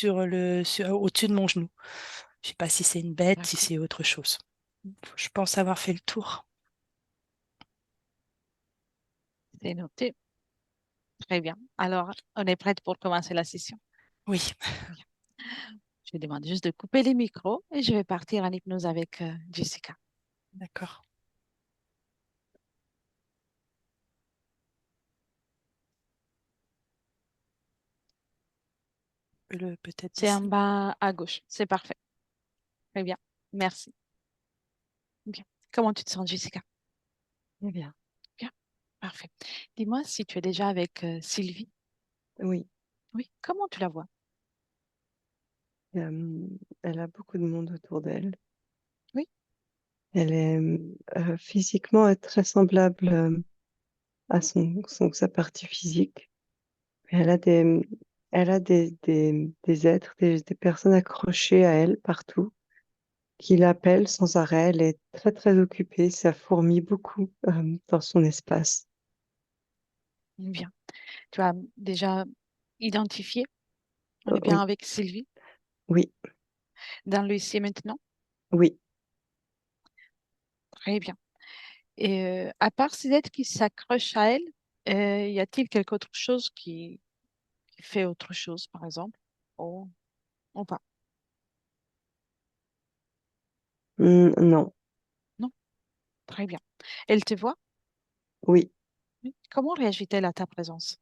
au-dessus de mon genou. Je sais pas si c'est une bête, si D'accord, c'est autre chose. Je pense avoir fait le tour. c'est noté. Très bien. Alors, on est prête pour commencer la session. Oui, Bien. Je demande juste de couper les micros et je vais partir en hypnose avec Jessica. d'accord. Peut-être C'est en descendre. bas à gauche. C'est parfait. Très bien. Merci. Bien. Comment tu te sens, Jessica? Très bien. Bien. Parfait. Dis-moi si tu es déjà avec Sylvie. Oui, Oui. Comment tu la vois? euh, elle a beaucoup de monde autour d'elle. Oui. Elle est physiquement très semblable à sa partie physique. Elle a des êtres, des personnes accrochées à elle partout, qui l'appellent sans arrêt. Elle est très, très occupée. Ça fourmille beaucoup dans son espace. Bien. Tu as déjà identifié. On est bien Oui, avec Sylvie oui, dans le ici et maintenant. oui. Très bien. Et à part ces êtres qui s'accrochent à elle, y a-t-il quelque autre chose qui fait autre chose, par exemple? Ou, ou pas? Non, Non? Très bien. Elle te voit? oui. Oui. Comment réagit-elle à ta présence?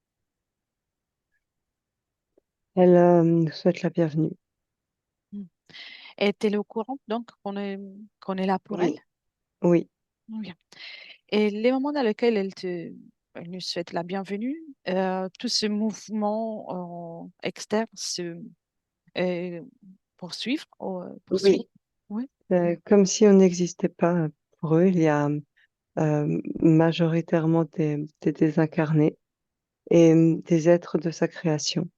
Elle nous souhaite la bienvenue. Hmm. Est-elle au courant, donc, qu'on est là pour elle? Oui, oui. Bien. Et les moments dans lesquels elle nous souhaite la bienvenue, tout ce mouvement externe se euh, poursuit. Oui, Oui. comme si on n'existait pas pour eux. Il y a majoritairement des désincarnés et des êtres de sa création.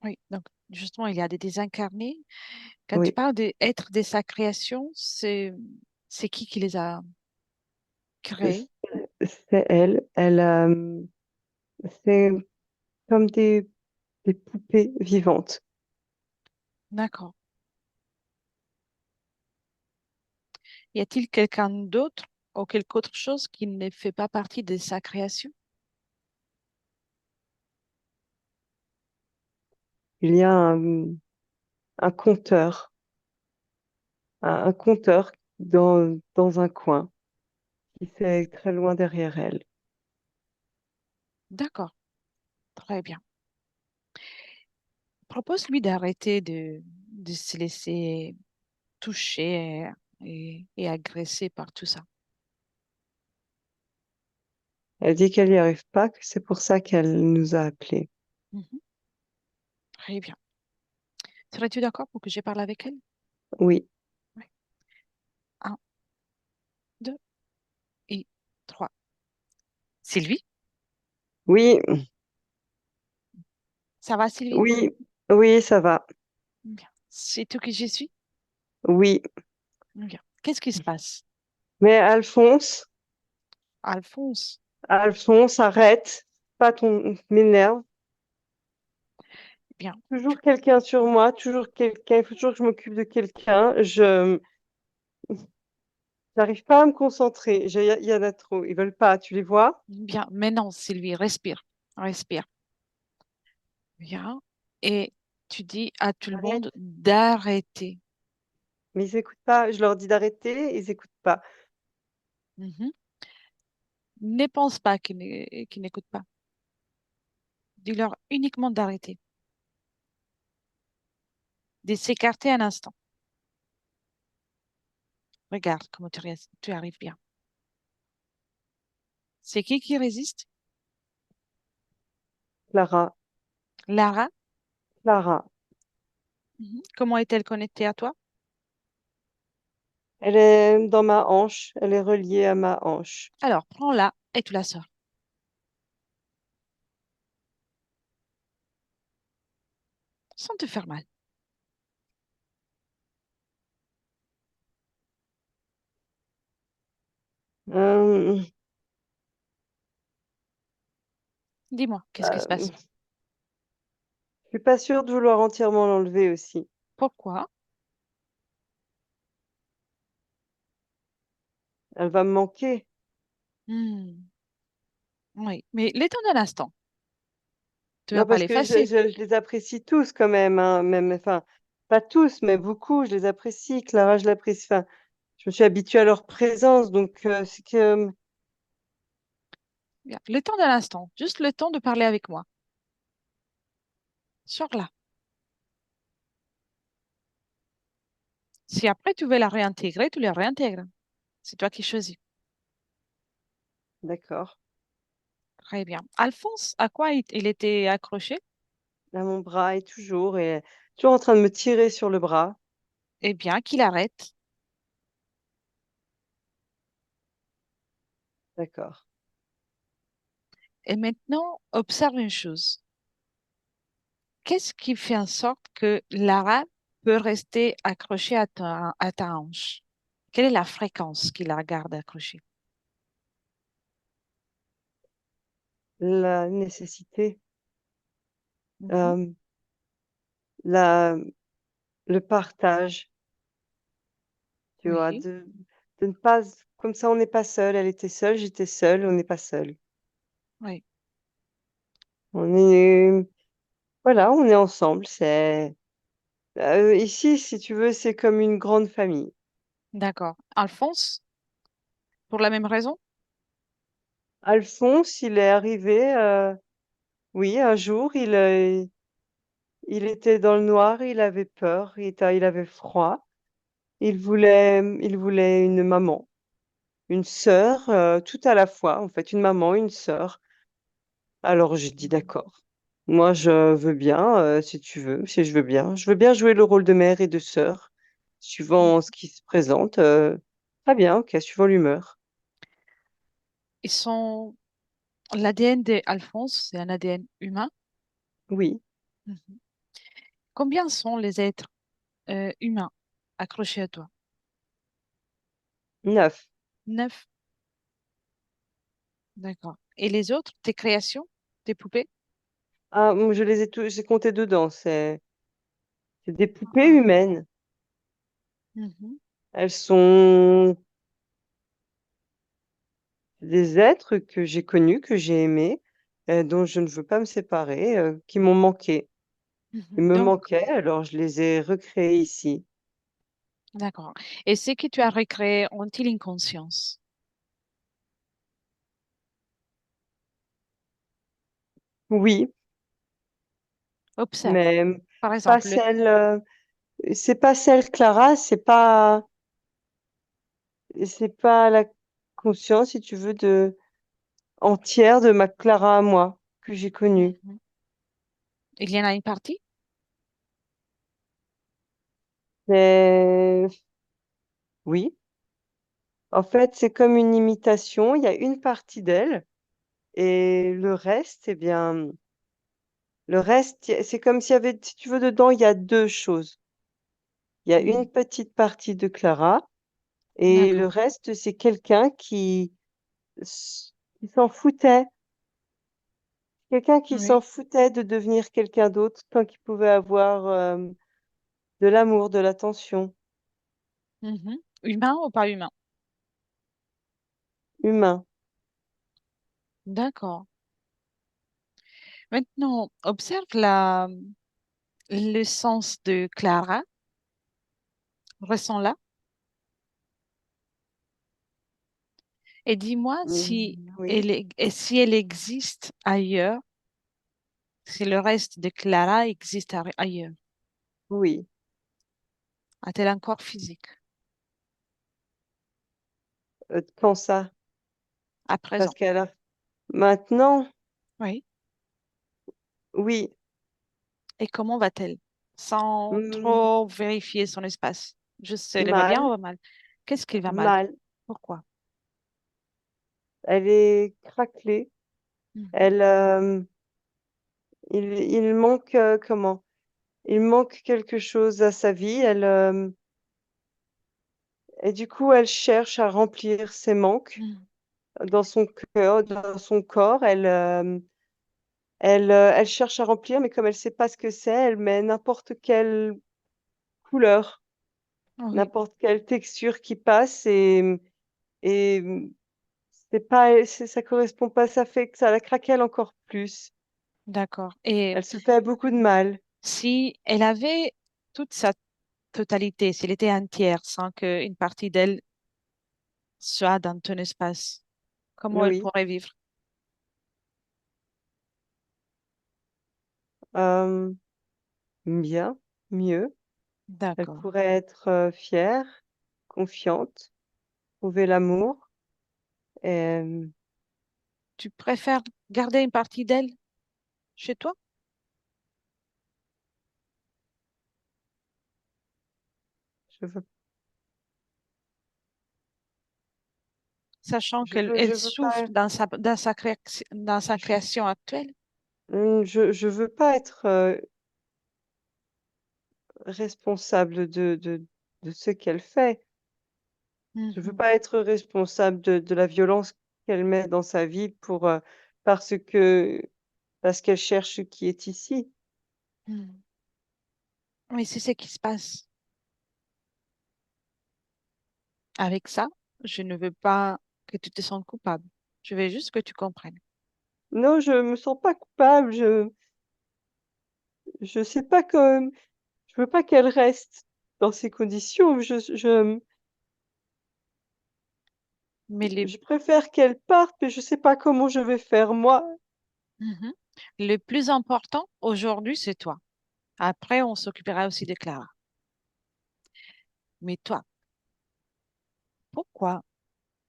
Oui. Donc, justement, il y a des désincarnés. Quand tu Oui, parles d'être de sa création, c'est qui les a créés? c'est elle. C'est comme des poupées vivantes. D'accord. Y a-t-il quelqu'un d'autre ou quelque autre chose qui ne fait pas partie de sa création? Il y a un compteur, un compteur dans un coin qui fait très loin derrière elle. D'accord. Très bien. Propose-lui d'arrêter de se laisser toucher et agresser par tout ça. Elle dit qu'elle n'y arrive pas, que c'est pour ça qu'elle nous a appelés. Mhm. Très bien. Serais-tu d'accord pour que je parle avec elle? Oui, Oui. Un, deux et trois. Sylvie? oui, Ça va, Sylvie? oui, oui, ça va. Bien. C'est tout que je suis? Oui. Bien. Qu'est-ce qui se passe? Mais Alphonse, Alphonse? Alphonse, arrête. Pas ton m'énerve. Bien. Toujours quelqu'un sur moi, toujours quelqu'un. Il faut toujours que je m'occupe de quelqu'un. Je n'arrive pas à me concentrer. Il y en a trop. Ils veulent pas. Tu les vois? Bien. Mais non, Sylvie, respire. Respire. Bien. Et tu dis à tout le Arrête. monde d'arrêter. Mais ils écoutent pas. Je leur dis d'arrêter, ils écoutent pas. Mhm. Ne pense pas qu'ils n'écoutent pas. Dis-leur uniquement d'arrêter, de s'écarter un instant. Regarde comment tu arrives bien. C'est qui résiste? Clara, Lara. Clara. Mhm. Comment est-elle connectée à toi? Elle est dans ma hanche. Elle est reliée à ma hanche. Alors, prends-la et tu la sors, sans te faire mal. Euh, Dis-moi, qu'est-ce qui se euh, passe? Je suis pas sûre de vouloir entièrement l'enlever aussi. Pourquoi? Elle va me manquer. Hmm, oui, mais l'étant d'un instant, tu vas Non, pas parce que l'effacer. je les apprécie tous quand même, hein, même, enfin, pas tous, mais beaucoup, je les apprécie. Clara, je l'apprécie. Enfin, je me suis habituée à leur présence, donc c'est que, Bien. Le temps d'un instant, juste le temps de parler avec moi. Sors là. Si après tu veux la réintégrer, tu la réintègres. C'est toi qui choisis. d'accord. Très bien. Alphonse, à quoi il était accroché? Là, mon bras est toujours en train de me tirer sur le bras. Eh bien, qu'il arrête. D'accord. Et maintenant, observe une chose. Qu'est-ce qui fait en sorte que Lara peut rester accrochée à ta hanche? Quelle est la fréquence qui la garde accrochée? La nécessité, Mhm. euh, la, le partage, tu vois, Oui, de ne pas, comme ça, on n'est pas seul. Elle était seule, j'étais seule, on n'est pas seul. oui, On est, voilà, on est ensemble. Ici, si tu veux, c'est comme une grande famille. d'accord. Alphonse, pour la même raison? Alphonse, il est arrivé, oui, un jour, il était dans le noir, il avait peur, il avait froid. Il voulait une maman, une sœur, tout à la fois, en fait, une maman, une sœur. Alors j'ai dit Mhm. d'accord. Moi, je veux bien, si tu veux, si je veux bien. Je veux bien jouer le rôle de mère et de sœur, suivant ce qui se présente. Très bien, ok, suivant l'humeur. Ils sont l'ADN d'Alphonse, c'est un ADN humain. Oui, Mhm. Combien sont les êtres humains accrochés à toi? 9. 9. D'accord. Et les autres, tes créations, tes poupées? Ah, moi, j'ai compté dedans. C'est des poupées Ah. humaines. Mhm. Elles sont des êtres que j'ai connus, que j'ai aimés, dont je ne veux pas me séparer, qui m'ont manqué. Ils Mhm. me Donc, manquaient, alors je les ai recréés ici. d'accord. Et ce que tu as recréé, ont-ils une conscience? Oui, Observe. mais Par pas exemple, celle, c'est pas celle Clara, c'est pas la conscience, si tu veux, entière de ma Clara à moi, que j'ai connue. mhm, il y en a une partie? Mais oui, en fait, c'est comme une imitation. Il y a une partie d'elle et le reste, eh bien, le reste, c'est comme s'il y avait, si tu veux, dedans, il y a deux choses. Il y a Mhm. une petite partie de Clara et le D'accord. reste, c'est quelqu'un qui s'en foutait. Quelqu'un qui s'en Oui. foutait de devenir quelqu'un d'autre tant qu'il pouvait avoir de l'amour, de l'attention Mhm. Humain ou pas humain? humain. D'accord. Maintenant, observe le sens de Clara, ressens-la, et dis-moi si Oui, si elle existe ailleurs, si le reste de Clara existe ailleurs. oui. A-t-elle un corps physique Quand ça? à Parce présent? qu'elle a... Maintenant, Oui. oui. Et comment va-t-elle? Sans Hmm, trop vérifier son espace. Juste, elle va bien ou mal, va mal? Qu'est-ce qui va mal? mal. Pourquoi? Elle est craquelée. Mhm. Elle, il manque comment? Il manque quelque chose à sa vie. Et du coup, elle cherche à remplir ses manques Mhm. dans son cœur, dans son corps. Elle cherche à remplir, mais comme elle sait pas ce que c'est, elle met n'importe quelle couleur, Oui, n'importe quelle texture qui passe et c'est pas, ça correspond pas, ça fait que ça la craquelle encore plus. d'accord. Et Elle se fait beaucoup de mal. si elle avait toute sa totalité, si elle était entière, sans qu'une partie d'elle soit dans ton espace, comment elle Oui. pourrait vivre? Euh, bien, mieux. Elle D'accord. pourrait être fière, confiante, trouver l'amour. Et Tu préfères garder une partie d'elle chez toi, je veux, sachant qu'elle elle je veux souffre pas, dans sa création actuelle? je veux pas être responsable de ce qu'elle fait. Je veux Mhm, pas être responsable de la violence qu'elle met dans sa vie parce que, parce qu'elle cherche ce qui est ici. mhm. Oui, c'est ce qui se passe. Avec ça, je ne veux pas que tu te sentes coupable. Je veux juste que tu comprennes. Non, je me sens pas coupable. Je sais pas que, je veux pas qu'elle reste dans ces conditions. Mais Je préfère qu'elle parte, mais je sais pas comment je vais faire moi. Mhm. Le plus important aujourd'hui, c'est toi. Après, on s'occupera aussi de Clara. Mais toi, pourquoi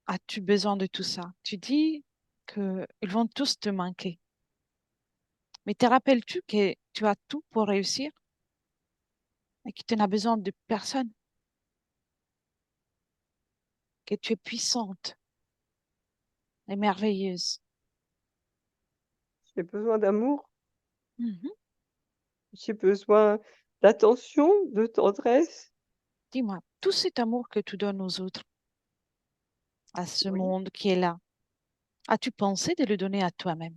as-tu besoin de tout ça? Tu dis qu'ils vont tous te manquer. Mais te rappelles-tu que tu as tout pour réussir et que tu n'as besoin de personne, que tu es puissante et merveilleuse? J'ai besoin d'amour, Mhm. j'ai besoin d'attention, de tendresse. Dis-moi, tout cet amour que tu donnes aux autres, à ce Oui. monde qui est là, as-tu pensé de le donner à toi-même?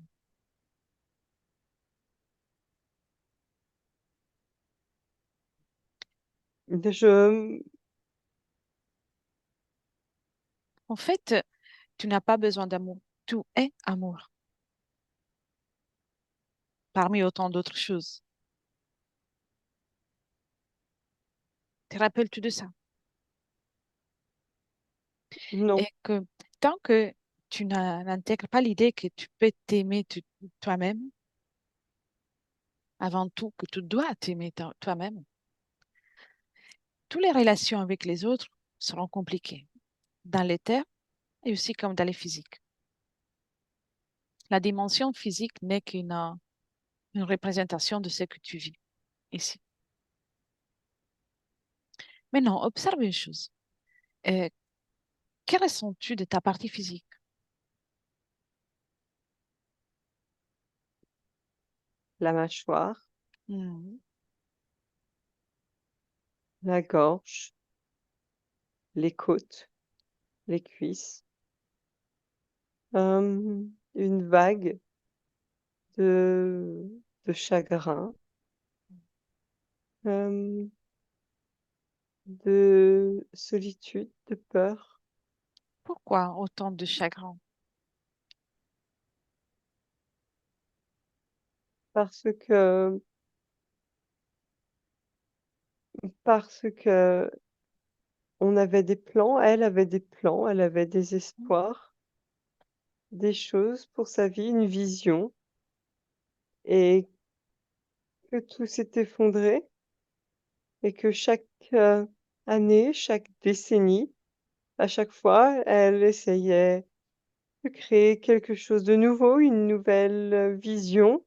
Je, En fait, tu n'as pas besoin d'amour. Tout est amour, parmi autant d'autres choses. Te rappelles-tu de ça? non, Et que tant que tu n'intègres pas l'idée que tu peux t'aimer toi-même, avant tout, que tu dois t'aimer toi-même, toutes les relations avec les autres seront compliquées, dans les terres et aussi comme dans les physiques. La dimension physique n'est une représentation de ce que tu vis ici. Maintenant, observe une chose. Euh, que ressens-tu de ta partie physique? la mâchoire, Mhm. la gorge, les côtes, les cuisses, une vague de chagrin, euh, de solitude, de peur, Pourquoi autant de chagrin? parce que, parce que on avait des plans, elle avait des plans, elle avait des espoirs, des choses pour sa vie, une vision, et que tout s'est effondré, et que chaque année, chaque décennie, à chaque fois, elle essayait de créer quelque chose de nouveau, une nouvelle vision,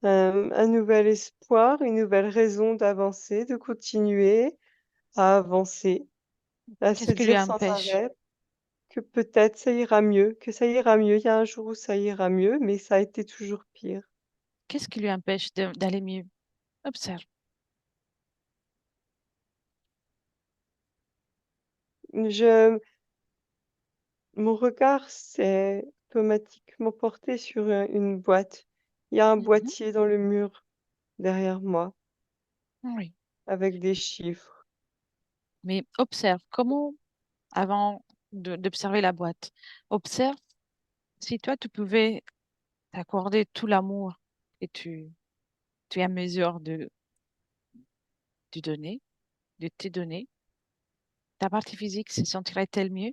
un nouvel espoir, une nouvelle raison d'avancer, de continuer à avancer, à se Qu'est-ce qui lui dire sans empêche? arrêt que peut-être ça ira mieux, que ça ira mieux. Il y a un jour où ça ira mieux, mais ça a été toujours pire. Qu'est-ce qui lui empêche d'aller mieux? Observe. Je, mon regard s'est automatiquement porté sur une boîte. Il y a un Mhm. boîtier dans le mur derrière moi Oui. avec des chiffres. Mais observe comment, avant d'observer la boîte, observe si toi, tu pouvais t'accorder tout l'amour et tu es à mesure de donner, de te donner, ta partie physique se sentirait-elle mieux?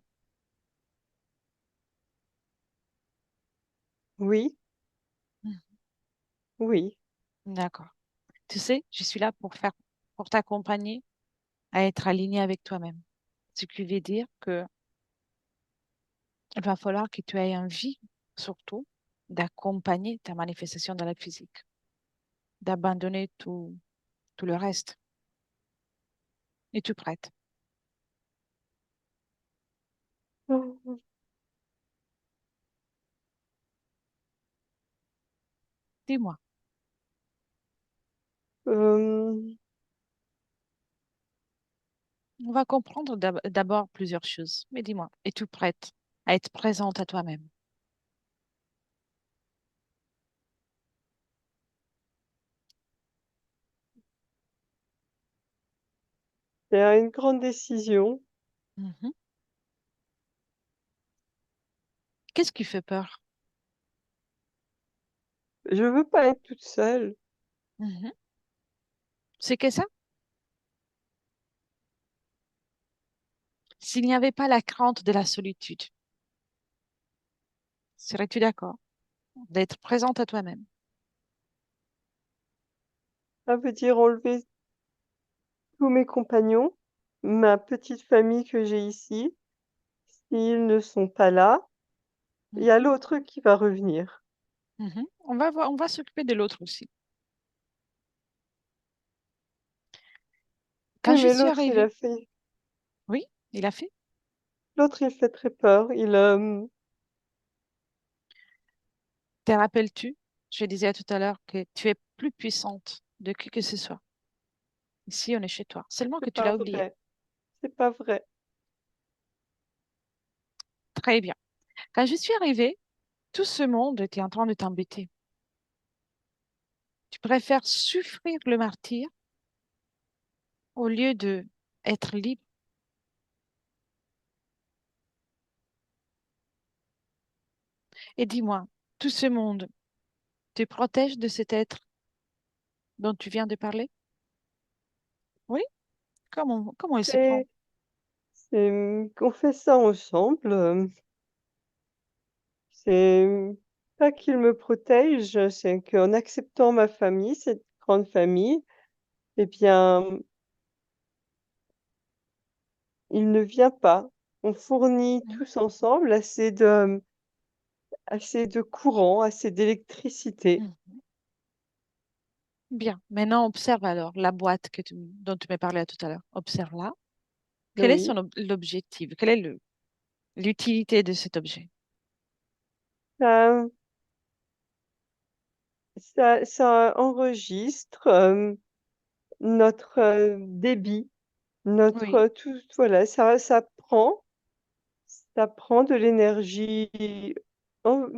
Oui, Mhm. oui. D'accord. Tu sais, je suis là pour t'accompagner à être aligné avec toi-même. Ce qui veut dire que il va falloir que tu aies envie, surtout, d'accompagner ta manifestation dans la physique, d'abandonner tout le reste. Es-tu prête? Dis-moi. Euh, On va comprendre d'abord plusieurs choses. Mais dis-moi, es-tu prête à être présente à toi-même? c'est une grande décision. Mhm. Qu'est-ce qui fait peur? Je veux pas être toute seule. Mhm. C'est que ça? S'il n'y avait pas la crainte de la solitude, serais-tu d'accord d'être présente à toi-même? Ça veut dire enlever tous mes compagnons, ma petite famille que j'ai ici. S'ils ne sont pas là, il y a Mhm. l'autre qui va revenir. Mhm. On va s'occuper de l'autre aussi. Quand Oui, je mais suis l'autre, arrivée, oui, il a fait. l'autre, il fait très peur. Te rappelles-tu? Je disais tout à l'heure que tu es plus puissante de qui que ce soit. Ici, on est chez toi. Seulement que C'est tu pas l'as oublié. vrai. C'est pas vrai. Très bien. Quand je suis arrivée, tout ce monde était en train de t'embêter. Tu préfères souffrir le martyr au lieu de être libre. Et dis-moi, tout ce monde te protège de cet être dont tu viens de parler? Oui? Comment il s'y prend? C'est, qu'on fait ça ensemble. C'est pas qu'il me protège, c'est qu'en acceptant ma famille, cette grande famille, eh bien, il ne vient pas. On fournit Mhm. tous ensemble assez de courant, assez d'électricité. Mhm. Bien. Maintenant, observe alors la boîte dont tu m'as parlé tout à l'heure. Observe-la. Quel est Oui. l'objectif? Quelle est l'utilité de cet objet? Ça, ça enregistre notre débit, Oui. notre tout, voilà, ça prend de l'énergie en-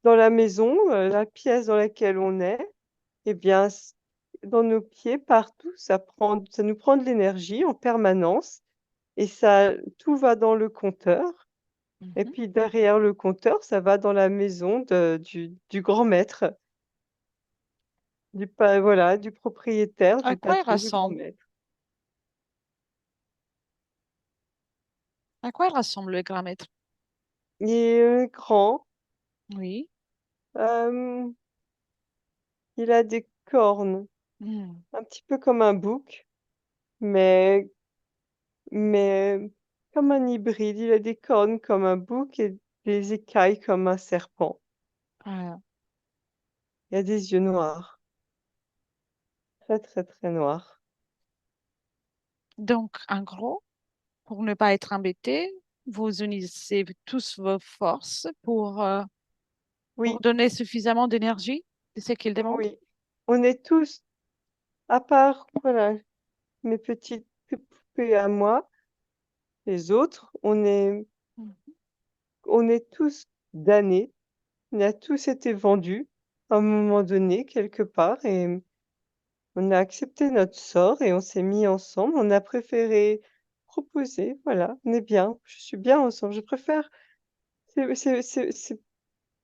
dans la maison, la pièce dans laquelle on est, eh bien, dans nos pieds, partout, ça nous prend de l'énergie en permanence et ça, tout va dans le compteur. Et Mhm. puis derrière le compteur, ça va dans la maison du grand maître, voilà, du propriétaire, À du quoi il patron, du grand ressemble? maître. À quoi il ressemble le grammaire? Il est grand, Oui. euh, il a des cornes, Hmm. un petit peu comme un bouc, mais, mais comme un hybride. Il a des cornes comme un bouc et des écailles comme un serpent. Voilà. Il a des yeux noirs, très très très noirs. Donc, en gros, pour ne pas être embêté, vous unissez tous vos forces pour Oui, donner suffisamment d'énergie. C'est ce qu'il demande? oui. On est tous, à part, voilà, mes petites poupées à moi, les autres, Mhm. on est tous damnés. On a tous été vendus à un moment donné, quelque part, et on a accepté notre sort et on s'est mis ensemble. On a préféré proposer, voilà, on est bien. Je suis bien ensemble. Je préfère, c'est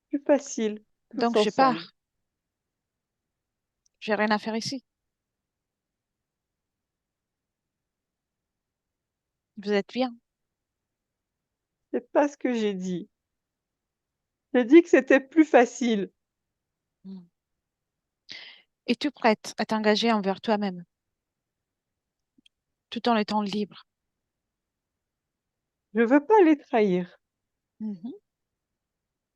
plus facile, tous Donc, je ensemble. pars. J'ai rien à faire ici. Vous êtes bien. C'est pas ce que j'ai dit. J'ai dit que c'était plus facile. Mm. Es-tu prête à t'engager envers toi-même, tout en étant libre? Je veux pas les trahir. Mhm,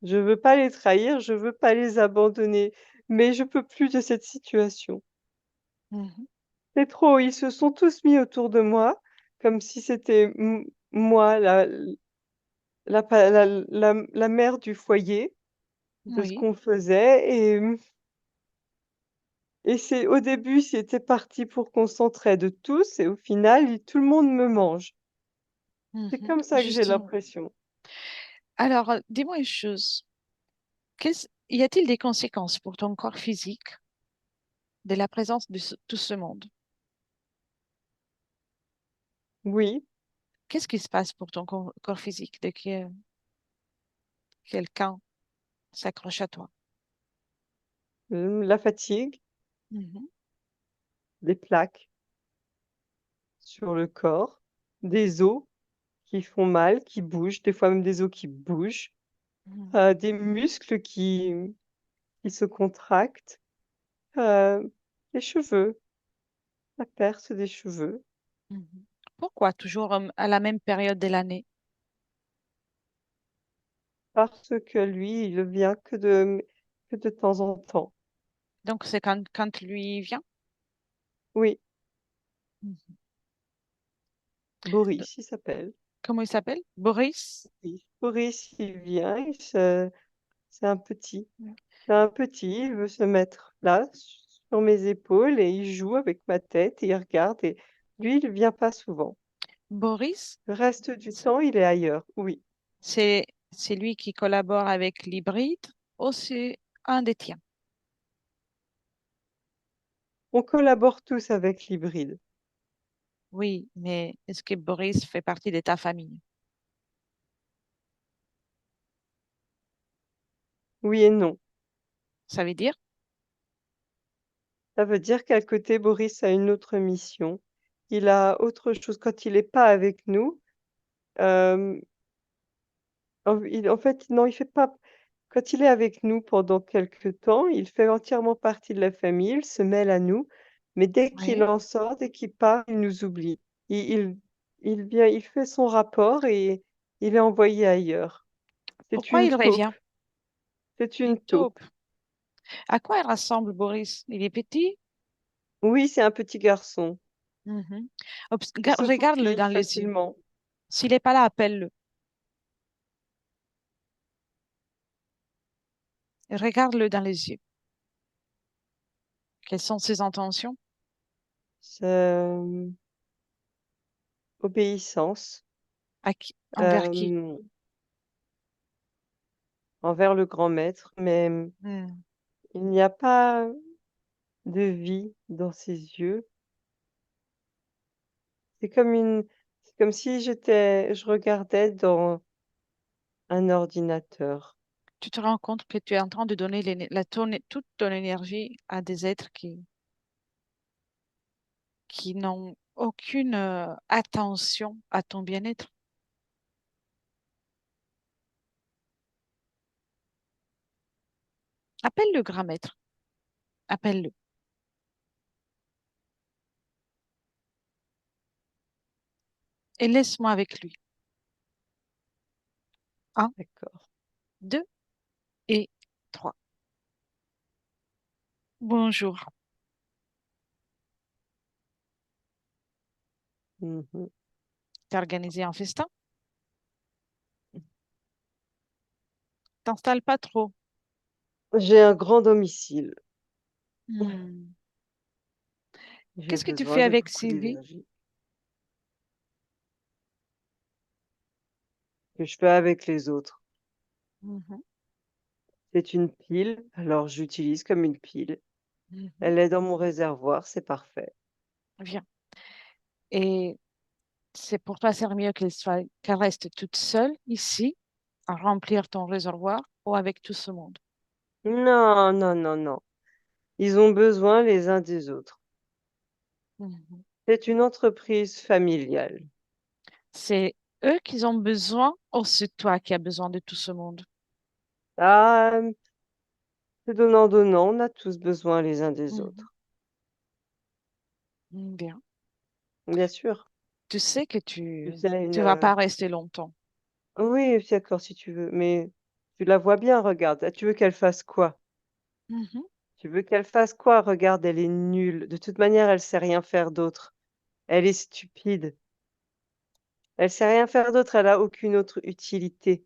Je veux pas les trahir, je veux pas les abandonner, mais je peux plus de cette situation. mhm. C'est trop, ils se sont tous mis autour de moi, comme si c'était moi la mère du foyer, de ce Oui. qu'on faisait. Et c'est au début, c'était parti pour qu'on s'entraide tous, et au final, tout le monde me mange. C'est Mhm. comme ça que j'ai Justement. l'impression. Alors, dis-moi une chose. Y a-t-il des conséquences pour ton corps physique de la présence de tout ce monde? Oui, Qu'est-ce qui se passe pour ton corps physique dès que quelqu'un s'accroche à toi? la fatigue, Mhm. des plaques sur le corps, des os qui font mal, qui bougent, des fois même des os qui bougent, Mhm. des muscles qui se contractent, les cheveux, la perte des cheveux, Mhm. Pourquoi toujours à la même période de l'année? parce que lui, il vient que de temps en temps. Donc, c'est quand lui vient? Oui, Mhm. D- Boris, il s'appelle. Comment il s'appelle? Boris? Oui, Boris, il vient, c'est un petit. C'est un petit, il veut se mettre là, sur mes épaules, et il joue avec ma tête et il regarde, et lui, il vient pas souvent. Boris, Le reste du c'est temps, il est ailleurs. Oui, c'est lui qui collabore avec l'hybride ou c'est un des tiens? on collabore tous avec l'hybride. Oui, mais est-ce que Boris fait partie de ta famille? Oui et non. Ça veut dire? Ça veut dire qu'à côté, Boris a une autre mission. Il a autre chose quand il est pas avec nous. Hem, en fait, non, il fait pas quand il est avec nous pendant quelque temps, il fait entièrement partie de la famille, il se mêle à nous, mais dès qu'il Oui. en sort, dès qu'il part, il nous oublie. Il il il vient, il fait son rapport et il est envoyé ailleurs. C'est Pourquoi une il taupe, revient? c'est Une une taupe. taupe. À quoi il ressemble, Boris? Il est petit? Oui, c'est un petit garçon. Mhm. Il se Regarde-le faufile dans les yeux. facilement. S'il n'est pas là, appelle-le. Regarde-le dans les yeux. Quelles sont ses intentions? C'est, obéissance, Envers qui? hem, envers le grand maître, mais Hmm. il n'y a pas de vie dans ses yeux. C'est comme si je regardais dans un ordinateur. Tu te rends compte que tu es en train de donner toute ton énergie à des êtres qui n'ont aucune attention à ton bien-être. Appelle le grand maître. Appelle-le. Et laisse-moi avec lui. Un, D'accord. deux et trois. Bonjour. Mmh. T'as organisé un festin? T'installe pas trop. J'ai un grand domicile. Hmm. J'ai Qu'est-ce que tu besoin fais de avec beaucoup Sylvie? d'énergie. Que je fais avec les autres. Mhm. C'est une pile, alors j'utilise comme une pile. Mhm. Elle est dans mon réservoir, c'est parfait. Bien. Et c'est pour toi, c'est mieux qu'elle reste toute seule ici à remplir ton réservoir ou avec tout ce monde. Non, non, non, non. Ils ont besoin les uns des autres. Mhm. C'est une entreprise familiale. C'est eux qui ont besoin ou c'est toi qui as besoin de tout ce monde? Ah, c'est donnant-donnant, on a tous besoin les uns des Mhm. autres. Bien. Bien sûr. Tu sais que Tu sais, tu vas pas rester longtemps. Oui, d'accord, si tu veux, mais tu la vois bien, regarde. Ah, tu veux qu'elle fasse quoi? Mhm. Tu veux qu'elle fasse quoi? Regarde, elle est nulle. De toute manière, elle sait rien faire d'autre. Elle est stupide. Elle sait rien faire d'autre, elle a aucune autre utilité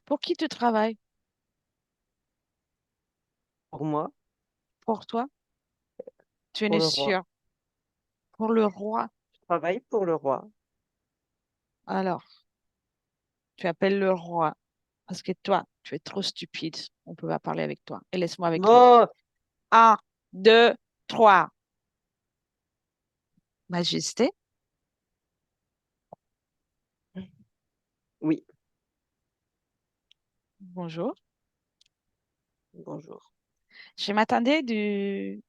Pour qui tu travailles? pour moi, Pour toi? Tu en pour es le roi. sûr? Pour le roi? Je travaille pour le roi. Alors, tu appelles le roi parce que toi, tu es trop stupide. On ne peut pas parler avec toi. Et laisse-moi avec lui. Oh, Un, deux, trois. Majesté, oui, bonjour. bonjour. Je m'attendais de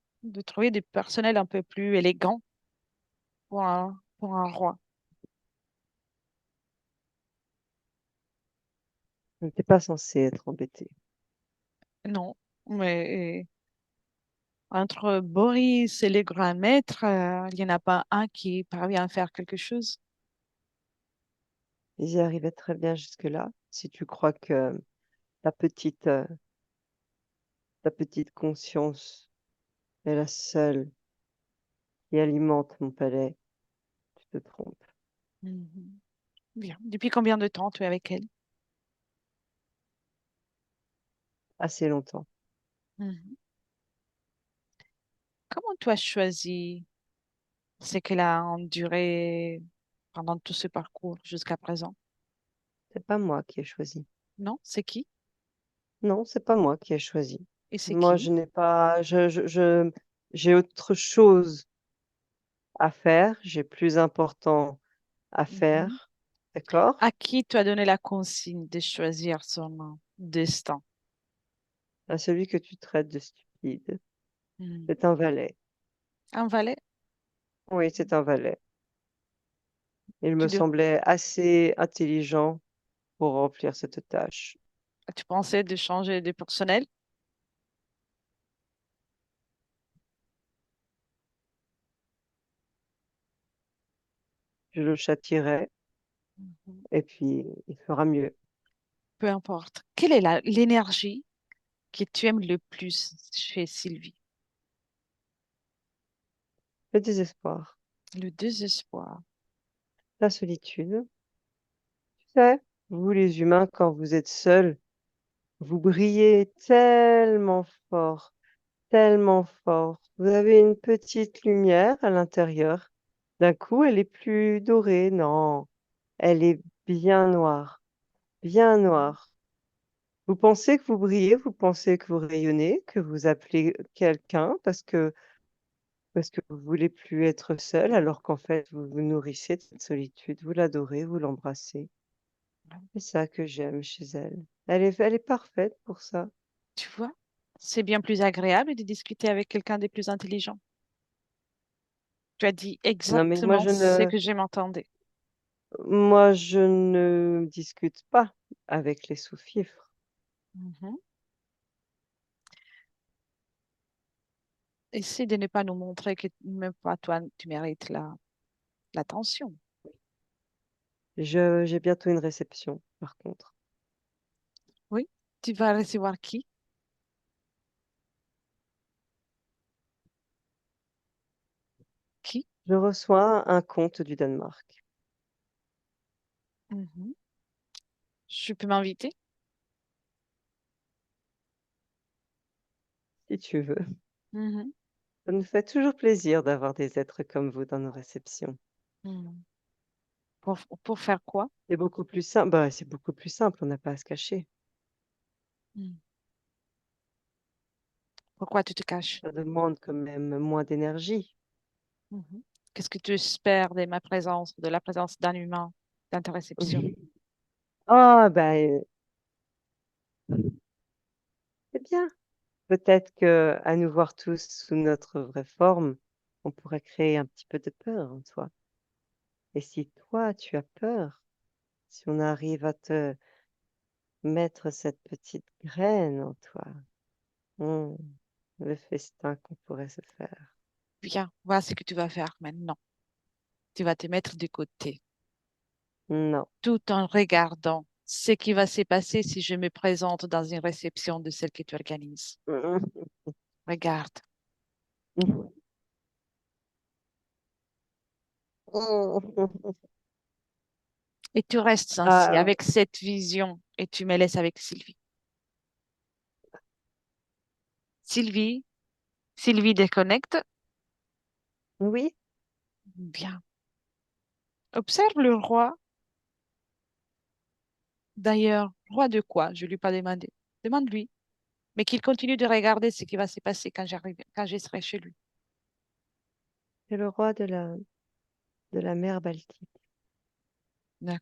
trouver des personnels un peu plus élégants pour un roi. Je n'étais pas censée être embêtée. Non, mais entre Boris et les grands maîtres, il n'y en a pas un qui parvient à faire quelque chose. Ils y arrivaient très bien jusque-là. Si tu crois que ta petite, euh, ta petite conscience est la seule qui alimente mon palais, tu te trompes. Mhm. Bien. Depuis combien de temps tu es avec elle? Assez longtemps. Mhm. Comment tu as choisi ce qu'elle a enduré pendant tout ce parcours jusqu'à présent? C'est pas moi qui ai choisi. Non, c'est qui? Non, c'est pas moi qui ai choisi. Et c'est Moi, qui? je n'ai pas, j'ai autre chose à faire. J'ai plus important à Mhm. faire. D'accord? À qui tu as donné la consigne de choisir son destin? À celui que tu traites de stupide. Mhm. C'est un valet. Un valet? Oui, c'est un valet. Il me Tu, de- semblait assez intelligent pour remplir cette tâche. Tu pensais de changer de personnel? Je le châtierai Mhm. et puis il fera mieux. Peu importe. Quelle est l'énergie que tu aimes le plus chez Sylvie? Le désespoir, Le désespoir. la solitude. Tu sais, vous les humains, quand vous êtes seuls, vous brillez tellement fort, tellement fort. Vous avez une petite lumière à l'intérieur. D'un coup, elle est plus dorée. Non, elle est bien noire, bien Mhm. noire. Vous pensez que vous brillez, vous pensez que vous rayonnez, que vous appelez quelqu'un parce que vous voulez plus être seul, alors qu'en fait, vous vous nourrissez de cette solitude, vous l'adorez, vous l'embrassez. C'est ça que j'aime chez elle. Elle est parfaite pour ça. Tu vois, c'est bien plus agréable de discuter avec quelqu'un de plus intelligent. Tu as dit Non, mais exactement ce que je m'entendais. moi, je ne discute pas avec les sous-fifres. Mhm. Essaie de ne pas nous montrer que même pas toi, tu mérites l'attention. J'ai bientôt une réception, par contre. Oui, tu vas recevoir qui? Qui? Je reçois un comte du Danemark, Mhm. Je peux m'inviter? si tu veux. Mhm. Ça nous fait toujours plaisir d'avoir des êtres comme vous dans nos réceptions. Mhm. Pour faire quoi? C'est beaucoup plus simple. Bah, c'est beaucoup plus simple, on n'a pas à se cacher. Mhm. Pourquoi tu te caches? Ça demande quand même moins d'énergie. Mhm. Qu'est-ce que tu espères de ma présence, de la présence d'un humain dans ta réception? Ah, ben, c'est bien. Peut-être que à nous voir tous sous notre vraie forme, on pourrait créer un petit peu de peur en toi. Et si toi, tu as peur, si on arrive à te mettre cette petite graine en toi, hmm, le festin qu'on pourrait se faire. Bien, voilà ce que tu vas faire maintenant. Tu vas te mettre de côté, Non. tout en regardant ce qui va se passer si je me présente dans une réception de celle que tu organises. Regarde. Et tu restes ainsi Ah, avec cette vision et tu me laisses avec Sylvie. Sylvie, Sylvie déconnecte. oui, Bien. Observe le roi. D'ailleurs, roi de quoi? Je ne lui ai pas demandé. Demande-lui. Mais qu'il continue de regarder ce qui va se passer quand je serai chez lui. c'est le roi de la mer Baltique.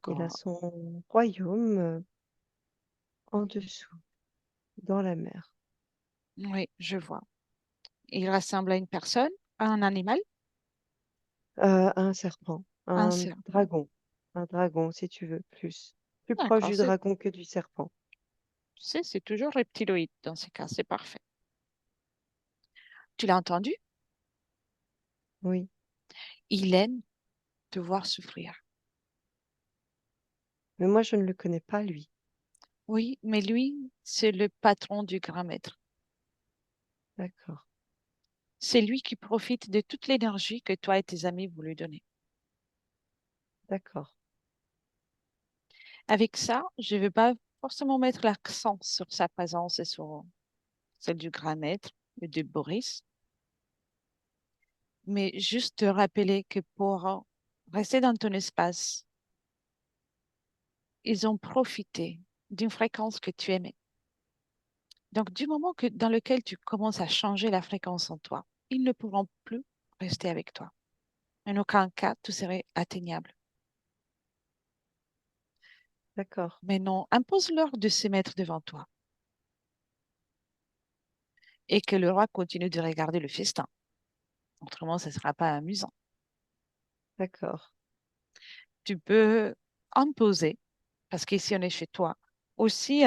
Il a D'accord. son royaume en dessous, dans la mer. Oui, je vois. Il ressemble à une personne, à un animal, Un serpent, à un serpent. un dragon si tu veux, plus proche D'accord. du dragon que du serpent. C'est toujours reptiloïde dans ce cas. C'est parfait. Tu l'as entendu? Oui, Il aime te voir souffrir. mais moi je ne le connais pas lui. Oui, mais lui, c'est le patron du grand maître. D'accord, C'est lui qui profite de toute l'énergie que toi et tes amis vous lui donnez. d'accord, Avec ça, je ne vais pas forcément mettre l'accent sur sa présence et sur celle du grand maître et de Boris, mais juste te rappeler que pour rester dans ton espace, ils ont profité d'une fréquence que tu aimais. Donc, du moment dans lequel tu commences à changer la fréquence en toi, ils ne pourront plus rester avec toi. En aucun cas, tout serait atteignable. d'accord, Mais non, impose-leur de se mettre devant toi et que le roi continue de regarder le festin. Autrement, ce ne sera pas amusant. d'accord. Tu peux imposer, parce qu'ici on est chez toi, aussi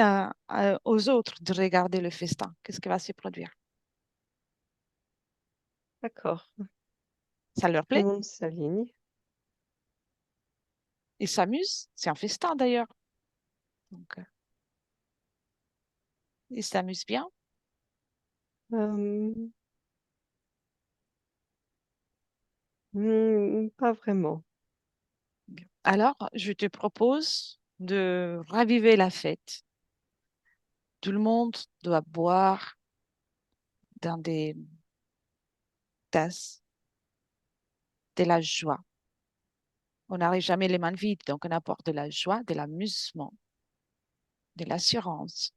aux autres de regarder le festin. Qu'est-ce qui va se produire? D'accord. Ça leur Tout le plaît? monde s'aligne. Ils s'amusent. C'est un festin d'ailleurs. Donc, ils s'amusent bien. Euh, pas vraiment. Bien. Alors, je te propose de raviver la fête. Tout le monde doit boire dans des tasses de la joie. On n'arrive jamais les mains vides, donc on apporte de la joie, de l'amusement, de l'assurance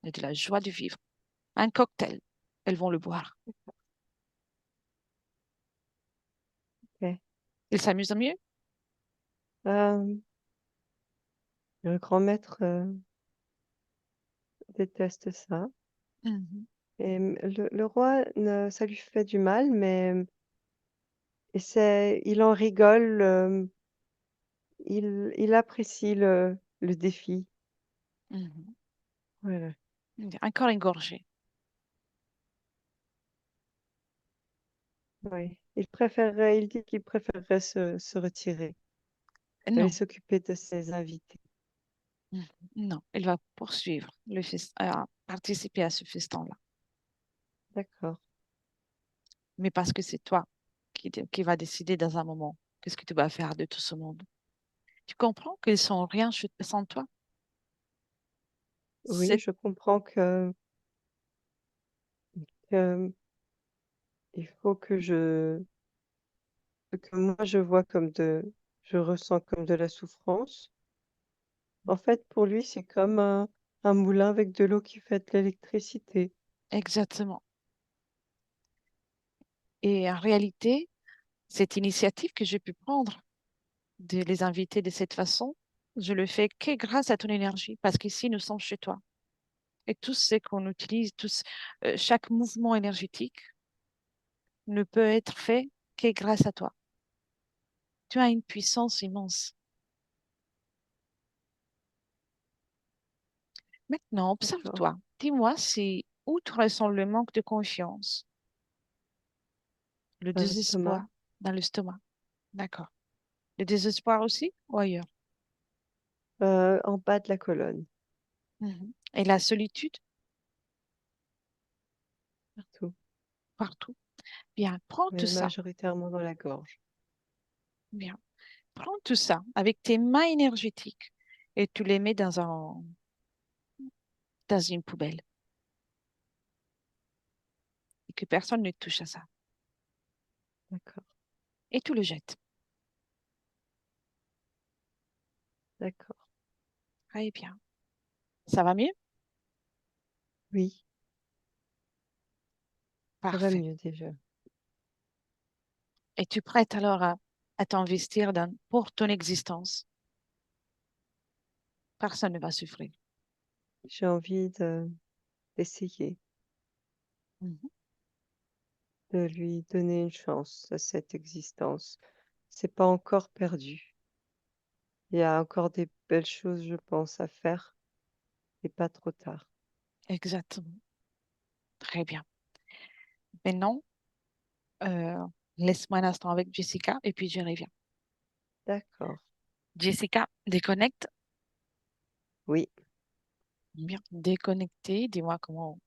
et de la joie de vivre. Un cocktail, elles vont le boire. Ok. Ils s'amusent mieux? Euh, le grand maître déteste ça. Mhm. Et le roi, ça lui fait du mal, mais il en rigole. Il apprécie le défi. Mhm. Voilà. Encore une gorgée. Oui. Il dit qu'il préférerait se retirer, aller Non, s'occuper de ses invités. mhm. Non, il va poursuivre participer à ce festin-là. D'accord. Mais parce que c'est toi qui va décider dans un moment qu'est-ce que tu vas faire de tout ce monde. Tu comprends qu'ils sont rien sans toi? Oui, C'est je comprends que il faut ce que moi je ressens comme de la souffrance. En fait, pour lui, c'est comme un moulin avec de l'eau qui fait de l'électricité. exactement. Et en réalité, cette initiative que j'ai pu prendre de les inviter de cette façon, je le fais que grâce à ton énergie, parce qu'ici, nous sommes chez toi. Et tout ce qu'on utilise, chaque mouvement énergétique ne peut être fait que grâce à toi. Tu as une puissance immense. Maintenant, D'accord. observe-toi. Dis-moi si, où tu ressens le manque de confiance, le Dans l'estomac, désespoir dans l'estomac. D'accord. Le désespoir aussi ou ailleurs? en bas de la colonne, Mhm. Et la solitude partout, partout. Bien, prends tout mais ça. majoritairement dans la gorge. Bien, prends tout ça avec tes mains énergétiques et tu les mets dans une poubelle et que personne ne touche à ça. D'accord, Et tu le jettes. d'accord. Très bien. Ça va mieux? Oui, ça va Parfait. mieux déjà. Es-tu prête alors à t'investir pour ton existence? Personne ne va souffrir. J'ai envie d'essayer Mhm. de lui donner une chance à cette existence. C'est pas encore perdu. Il y a encore des belles choses, je pense, à faire et pas trop tard. Exactement. Très bien. Maintenant, euh, laisse-moi un instant avec Jessica et puis je reviens. D'accord. Jessica, déconnecte. Oui, Bien. Déconnectée. Dis-moi comment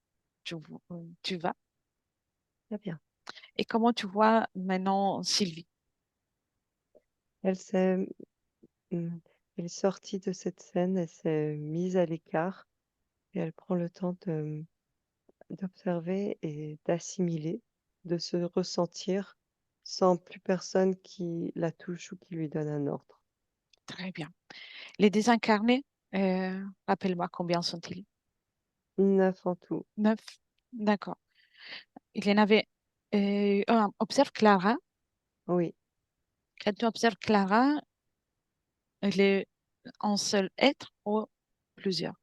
tu, tu vas très bien. et comment tu vois maintenant Sylvie. Elle s'est, mm, elle est sortie de cette scène, elle s'est mise à l'écart et elle prend le temps d'observer et d'assimiler, de se ressentir sans plus personne qui la touche ou qui lui donne un ordre. Très bien. Les désincarnés, rappelle-moi combien sont-ils? 9 en tout. 9. D'accord. Il y en avait. Observe Clara. Oui, Quand tu observes Clara, elle est en seul être ou plusieurs.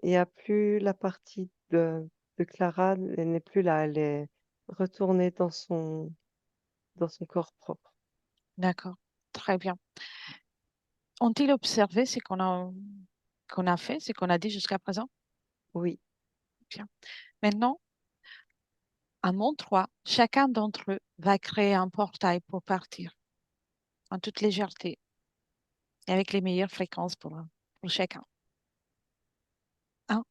il n'y a plus la partie de Clara, elle n'est plus là, elle est retournée dans son corps propre. D'accord. Très bien. Ont-ils observé ce qu'on a fait, ce qu'on a dit jusqu'à présent? Oui, Bien. Maintenant, à mon 3, chacun d'entre eux va créer un portail pour partir en toute légèreté et avec les meilleures fréquences pour chacun. Un,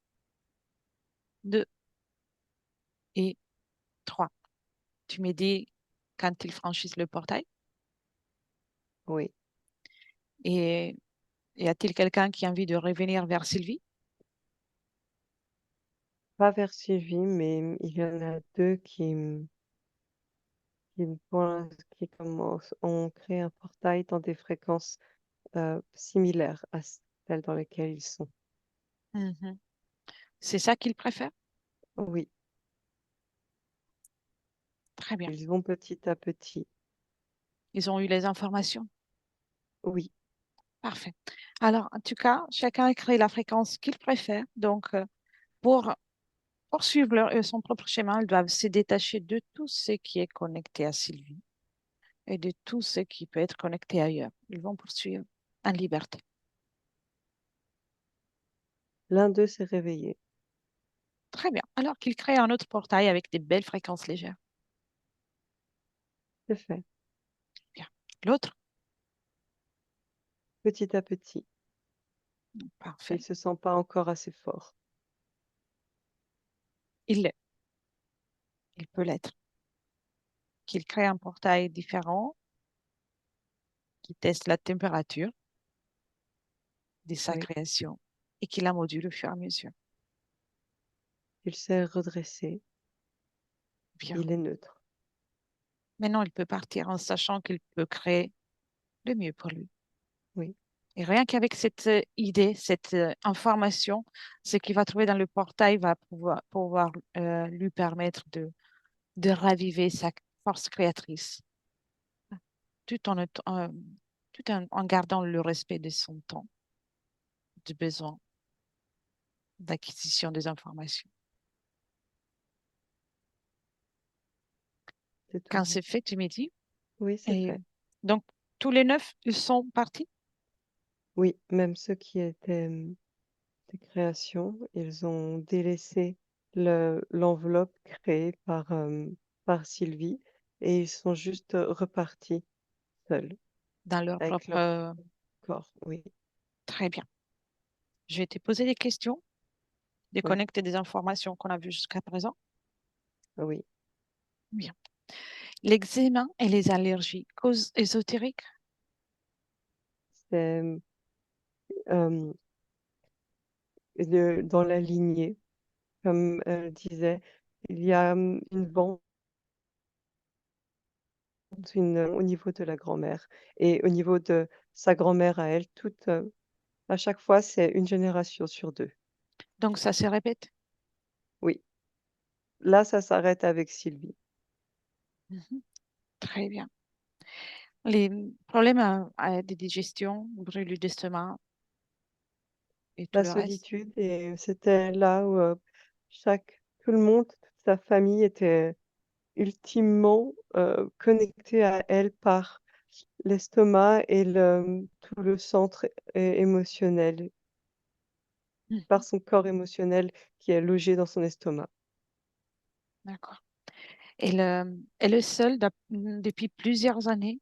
2 et 3. Tu me dis quand ils franchissent le portail. oui. Et y a-t-il quelqu'un qui a envie de revenir vers Sylvie? Pas vers Sylvie, mais il y en a deux qui commencent, ont créé un portail dans des fréquences similaires à celles dans lesquelles ils sont. Mhm. C'est ça qu'ils préfèrent? Oui, Très bien. ils vont petit à petit. Ils ont eu les informations. Oui, Parfait. Alors, en tout cas, chacun a créé la fréquence qu'il préfère. Donc, pour poursuivre son propre chemin, ils doivent se détacher de tout ce qui est connecté à Sylvie et de tout ce qui peut être connecté ailleurs. Ils vont poursuivre en liberté. l'un d'eux s'est réveillé. Très bien. Alors qu'ils créent un autre portail avec des belles fréquences légères. C'est fait, Bien. L'autre, petit à petit. Il parfait. se sent pas encore assez fort. Il l'est. Il peut l'être. Qu'il crée un portail différent qui teste la température de sa Oui, création et qui la module au fur et à mesure. il s'est redressé. Bien. Il est neutre. Maintenant, il peut partir en sachant qu'il peut créer le mieux pour lui. Oui, Et rien qu'avec cette idée, cette information, ce qu'il va trouver dans le portail va pouvoir lui permettre de raviver sa force créatrice, tout en gardant le respect de son temps, de besoin d'acquisition des informations. C'est tout Quand bon. c'est fait, tu me dis. Oui, c'est Et fait. donc, tous les 9, ils sont partis Oui, même ceux qui étaient des créations, ils ont délaissé l'enveloppe créée par Sylvie et ils sont juste repartis seuls dans leur avec propre... leur corps. Oui, Très bien. Je vais te poser des questions, oui, déconnecter des informations qu'on a vues jusqu'à présent. oui. Bien. L'eczéma et les allergies, cause ésotérique? C'est euh, dans la lignée, comme elle disait, il y a une vente au niveau de la grand-mère et au niveau de sa grand-mère à elle, à chaque fois, c'est une génération sur deux. Donc, ça se répète. Oui, là, ça s'arrête avec Sylvie. Mhm. Très bien. Les problèmes de digestion, brûlure d'estomac et tout La le reste. solitude et c'était là où, tout le monde, toute sa famille était ultimement, connecté à elle par l'estomac et tout le centre émotionnel, par Mhm. son corps émotionnel qui est logé dans son estomac. D'accord. Elle est seule depuis plusieurs années,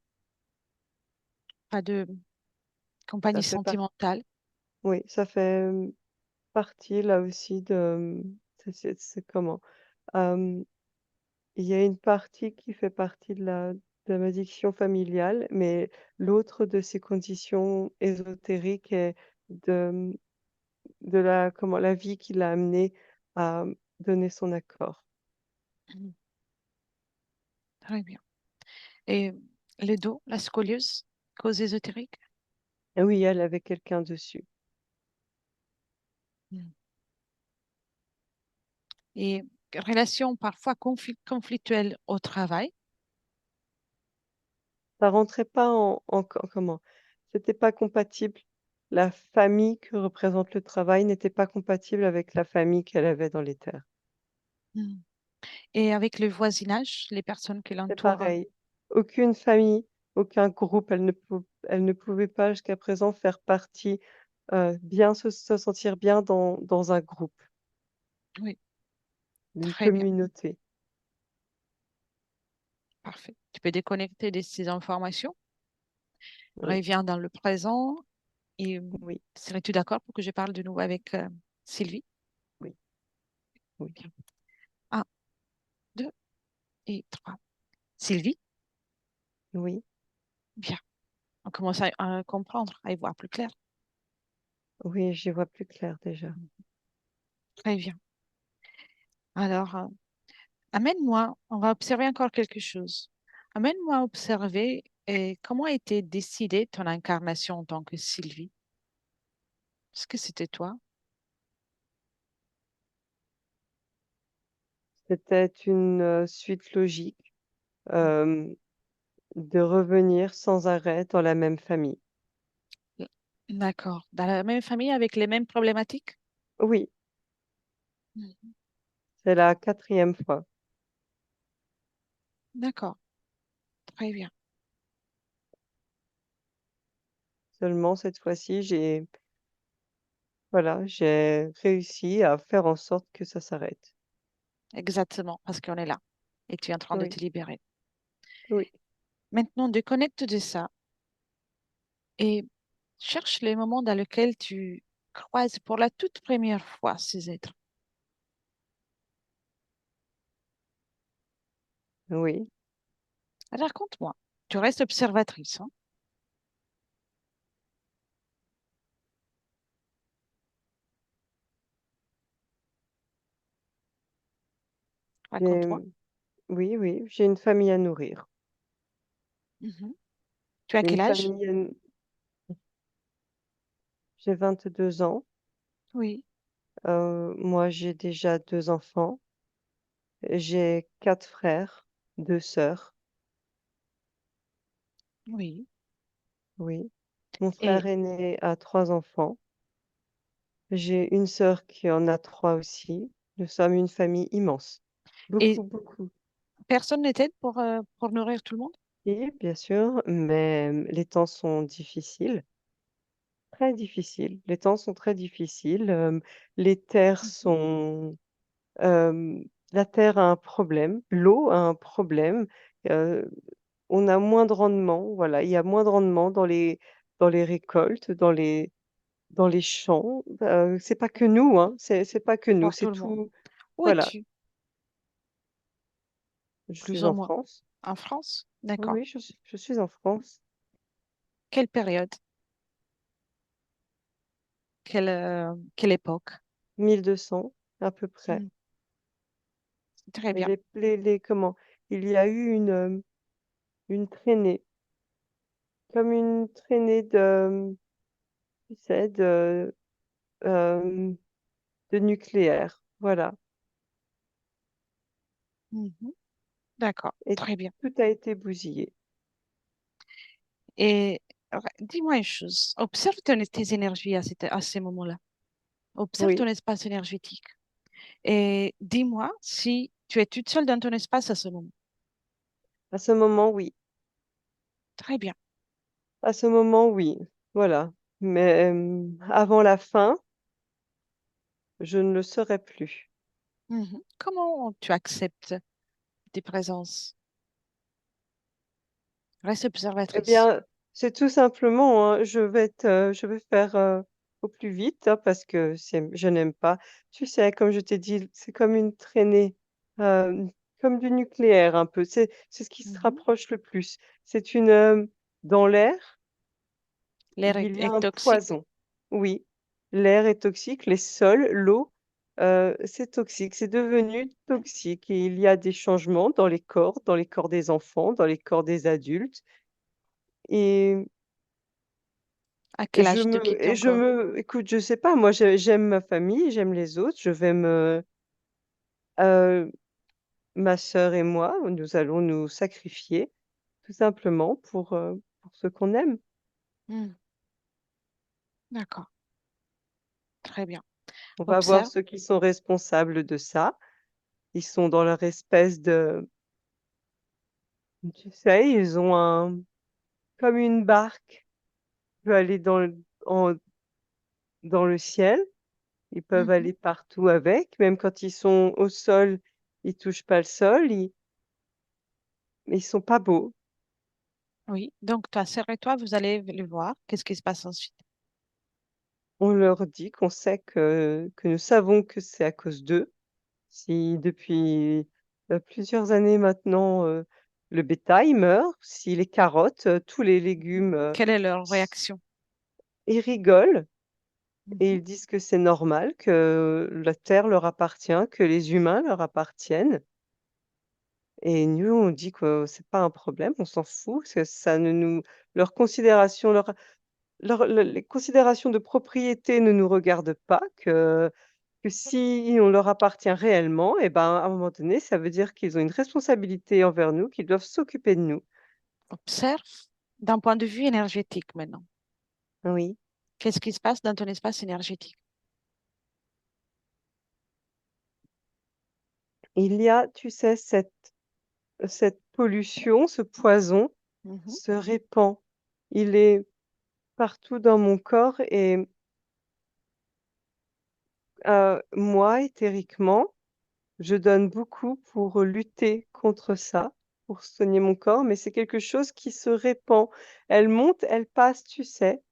pas de compagnie Ça fait par sentimentale. Oui, ça fait, partie là aussi c'est comment? Hem, il y a une partie qui fait partie de ma addiction familiale, mais l'autre de ces conditions ésotériques est de, la vie qui l'a amené à donner son accord. Mhm. Très bien. Et le dos, la scoliose, cause ésotérique? Et oui, elle avait quelqu'un dessus. Mhm. Et relation parfois conflictuelle au travail? Ça rentrait pas comment? C'était pas compatible. La famille que représente le travail n'était pas compatible avec la famille qu'elle avait dans les terres. Mhm. Et avec le voisinage, les personnes qui C'est l'entourent? pareil. Aucune famille, aucun groupe, elle ne pouvait pas jusqu'à présent faire partie, bien se sentir bien dans un groupe, Oui, d'une très bien. communauté. Parfait. Tu peux déconnecter de ces informations. Oui, Reviens dans le présent. Et oui, serais-tu d'accord pour que je parle de nouveau avec Sylvie? oui, oui, Bien. Un, deux et trois. Sylvie, oui, bien. On commence à comprendre, à y voir plus clair. oui, j'y vois plus clair déjà. Très bien. Alors, amène-moi, on va observer encore quelque chose. Amène-moi à observer comment a été décidée ton incarnation en tant que Sylvie. Est-ce que c'était toi? C'était une, suite logique, hem, de revenir sans arrêt dans la même famille. D'accord. Dans la même famille avec les mêmes problématiques? Oui, Mhm. c'est la quatrième fois. D'accord. Très bien. Seulement cette fois-ci, j'ai réussi à faire en sorte que ça s'arrête. Exactement, parce qu'on est là et tu es en train de Oui, te libérer. oui. Maintenant, déconnecte de ça et cherche les moments dans lesquels tu croises pour la toute première fois ces êtres. Oui, Raconte-moi. Tu restes observatrice, hein. j'ai, Raconte-moi. oui, oui, j'ai une famille à nourrir. Mhm. Tu as Une quel âge? famille, j'ai 22 ans. Oui, Moi, j'ai déjà 2 enfants. J'ai 4 frères, 2 sœurs. oui. Oui. Mon Et frère aîné a 3 enfants. J'ai une sœur qui en a 3 aussi. Nous sommes une famille immense. et Beaucoup, beaucoup. personne ne t'aide pour nourrir tout le monde? Et bien sûr, mais les temps sont difficiles, très difficiles. Les temps sont très difficiles. Les terres Mhm. sont la terre a un problème, l'eau a un problème, heu, on a moins de rendement, voilà, il y a moins de rendement dans les récoltes, dans les champs. C'est pas que nous, hein, c'est pas que nous, Pour c'est tout le monde. tout Où voilà. es-tu? Je Plus suis ou en moins. France. En France? Oui, D'accord. oui, je suis en France. Quelle période? Quelle époque? 1200 à peu près. Hmm. Très Et bien. les comment? Il y a eu une traînée, comme une traînée tu sais, hem de nucléaire, voilà, Mhm. D'accord. et Très bien. tout a été bousillé. Et dis-moi une chose. Observe tes énergies à ces moments-là. Observe ton Oui, espace énergétique. Et dis-moi si tu es toute seule dans ton espace à ce moment. à ce moment, oui. Très bien. À ce moment, oui, voilà. Mais, avant la fin, je ne le serai plus. Mhm. Comment tu acceptes tes présences? Reste Eh observatrice. bien, c'est tout simplement, hein, je vais faire, au plus vite, hein, parce que c'est je n'aime pas. Tu sais, comme je t'ai dit, c'est comme une traînée, hem, comme du nucléaire un peu. C'est ce qui se Mhm. rapproche le plus. C'est une, dans l'air. L'air Il y a est un toxique. poison. Oui, l'air est toxique, les sols, l'eau, c'est toxique, c'est devenu toxique et il y a des changements dans les corps des enfants, dans les corps des adultes et À quel âge te quitte et ton je corps? me écoute, je sais pas, moi j'aime ma famille, j'aime les autres, je vais me ma sœur et moi, nous allons nous sacrifier tout simplement pour ceux qu'on aime. Hmm. D'accord. Très bien. On va voir Observe. ceux qui sont responsables de ça. Ils sont dans leur espèce de tu sais, ils ont un comme une barque qui peut aller en dans le ciel. Ils peuvent Mhm. aller partout avec, même quand ils sont au sol, ils touchent pas le sol, ils sont pas beaux. Oui. Donc, ta sœur et toi, vous allez le voir. Qu'est-ce qui se passe ensuite? On leur dit qu'on sait que nous savons que c'est à cause d'eux. Si depuis, plusieurs années maintenant, le bétail meurt, si les carottes, tous les Mhm. légumes, Quelle est leur s réaction? ils rigolent. Et Mhm. ils disent que c'est normal, que la terre leur appartient, que les humains leur appartiennent et nous, on dit que c'est pas un problème, on s'en fout, que ça ne nous leur considération, leur le les considérations de propriété ne nous regardent pas, que si on leur appartient réellement et ben, à un moment donné, ça veut dire qu'ils ont une responsabilité envers nous, qu'ils doivent s'occuper de nous. Observe d'un point de vue énergétique maintenant. Oui, Qu'est-ce qui se passe dans ton espace énergétique? il y a, tu sais, cette pollution, ce poison Mhm. se répand. Il est partout dans mon corps et moi, éthériquement, je donne beaucoup pour, lutter contre ça, pour soigner mon corps, mais c'est quelque chose qui se répand. Elle monte, elle passe, tu sais,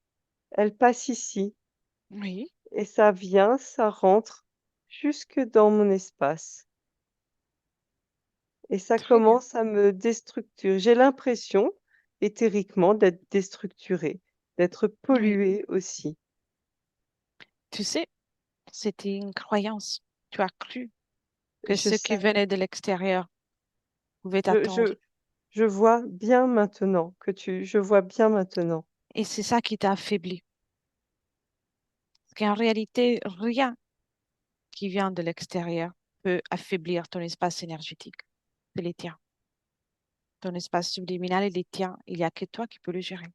elle passe ici Oui, et ça vient, ça rentre jusque dans mon espace et ça très bien. commence à me déstructurer. J'ai l'impression, éthériquement, d'être déstructurée, d'être Oui. polluée aussi. Tu sais, c'était une croyance. Tu as cru que Je ce qui sais, venait de l'extérieur pouvait je t'attendre. je je vois bien maintenant que tu je vois bien maintenant. Et c'est ça qui t'a affaibli. Parce qu'en réalité, rien qui vient de l'extérieur peut affaiblir ton espace énergétique. C'est les tiens. Ton espace subliminal est les tiens. Il n'y a que toi qui peux le gérer.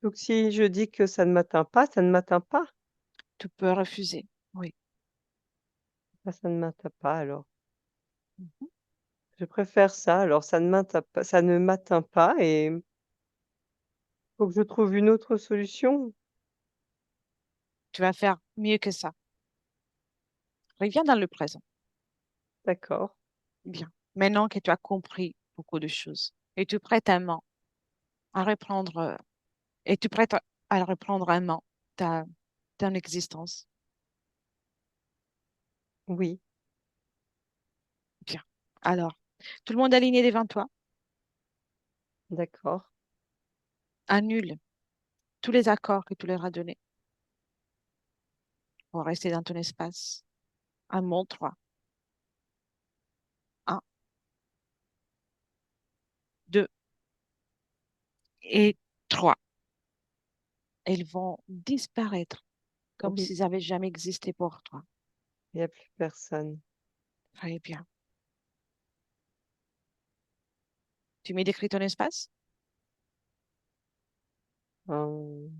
Donc si je dis que ça ne m'atteint pas, ça ne m'atteint pas. Tu peux refuser. Oui. Ah, ça ne m'atteint pas alors. Mhm. Je préfère ça. Alors ça ne m'atteint pas, ça ne m'atteint pas et faut que je trouve une autre solution. Tu vas faire mieux que ça. Reviens dans le présent. D'accord. Bien. Maintenant que tu as compris beaucoup de choses, es-tu prête à reprendre, es-tu prête à reprendre un main ta, ton existence? Oui, Bien. Alors, tout le monde aligné devant toi, d'accord. annule tous les accords que tu leur as donnés pour rester dans ton espace. Un monde 3. Un, 2 et 3. Ils vont disparaître comme Oui, s'ils n'avaient jamais existé pour toi. il n'y a plus personne. Très bien. Tu m'as décrit ton espace? Oh,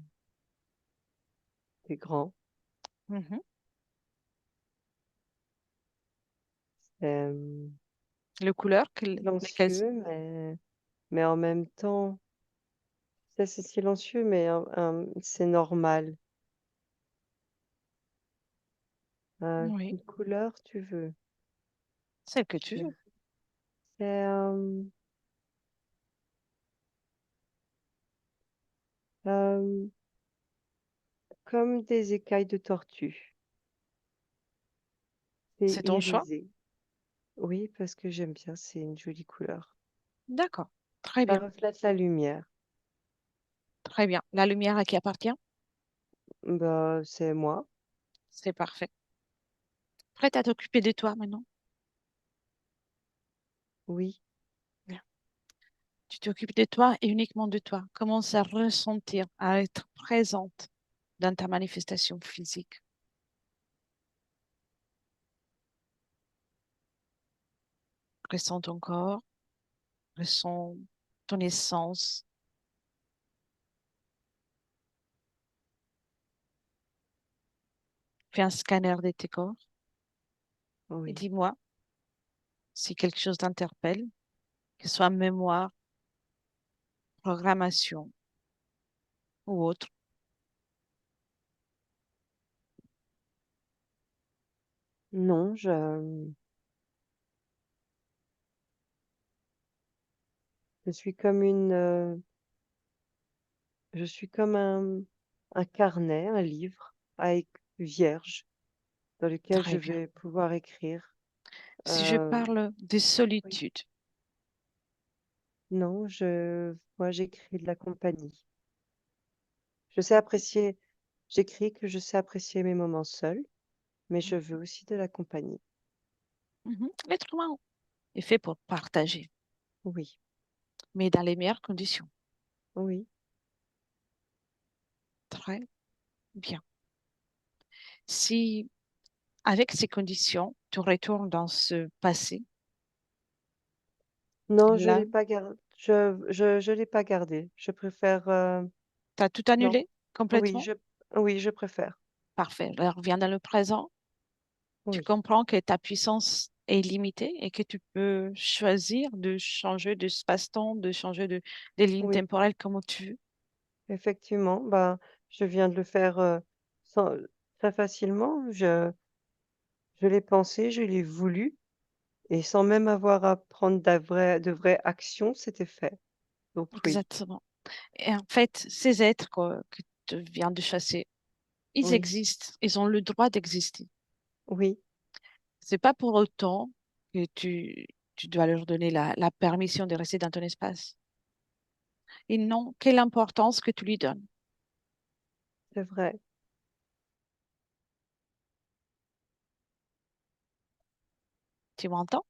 c'est grand. Mhm. C'est Le couleur, lesquelles silencieux, mais en même temps, c'est silencieux, mais c'est normal. Oui, Quelle couleur tu veux? celles que tu Je- veux. C'est euh, comme des écailles de tortue. C'est C'est ton choix? irisé. Oui, parce que j'aime bien, c'est une jolie couleur. D'accord. Très Ça bien. reflète la lumière. Très bien. La lumière à qui appartient? Bah, c'est moi. C'est parfait. Prête à t'occuper de toi maintenant? Oui, Bien. Tu t'occupes de toi et uniquement de toi. Commence à ressentir, à être présente dans ta manifestation physique. Ressens ton corps, ressens ton essence. Fais un scanner de tes corps et oui. dis-moi si quelque chose t'interpelle, que ce soit mémoire, programmation ou autre. Non, je suis comme je suis comme un carnet, un livre avec vierge dans lequel je Très bien. vais pouvoir écrire. Si je Euh, parle de oui. solitude, Non, moi, j'écris de la compagnie. Je sais apprécier, j'écris que je sais apprécier mes moments seuls, mais je veux aussi de la compagnie. l'être humain est fait pour partager, Oui, mais dans les meilleures conditions. oui. Très bien. Si, avec ces conditions, tu retournes dans ce passé, Non, je là, l'ai pas gardé. Je l'ai pas gardé. Je préfère. tu as tout Non. annulé Oui, complètement? oui, je préfère. Parfait. Alors, reviens dans le présent. Tu Oui, comprends que ta puissance est limitée et que tu peux choisir de changer de espace-temps, de changer de ligne oui, temporelle comme tu veux. effectivement. Bah, je viens de le faire très facilement. Je l'ai pensé, je l'ai voulu, et sans même avoir à prendre de vraies actions, c'était fait. Donc oui, Exactement. Et en fait, ces êtres que tu viens de chasser, ils oui, existent. Ils ont le droit d'exister. oui, C'est pas pour autant que tu dois leur donner la permission de rester dans ton espace. Ils n'ont que l'importance que tu lui donnes. c'est vrai. Tu m'entends,